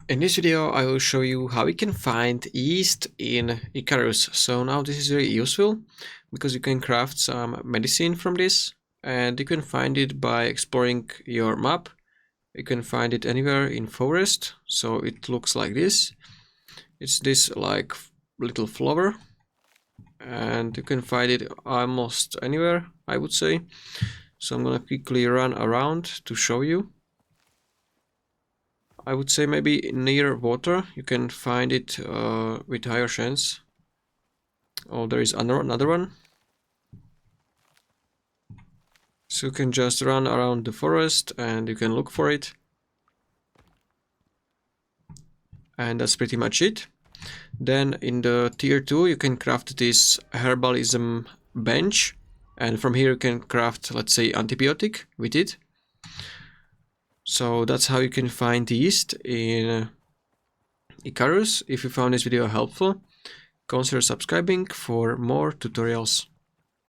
In this video I will show you how we can find yeast in ICARUS. So now this is very useful because you can craft some medicine from this, and you can find it by exploring your map. You can find it anywhere in forest, so it looks like this. It's this like little flower, and you can find it almost anywhere, I would say. So I'm gonna quickly run around to show you. I would say maybe near water you can find it with higher chance. Oh, there is another one. So you can just run around the forest and you can look for it. And that's pretty much it. Then in the tier 2 you can craft this Herbalism Bench, and from here you can craft, let's say, antibiotic with it. So that's how you can find yeast in ICARUS. If you found this video helpful, consider subscribing for more tutorials.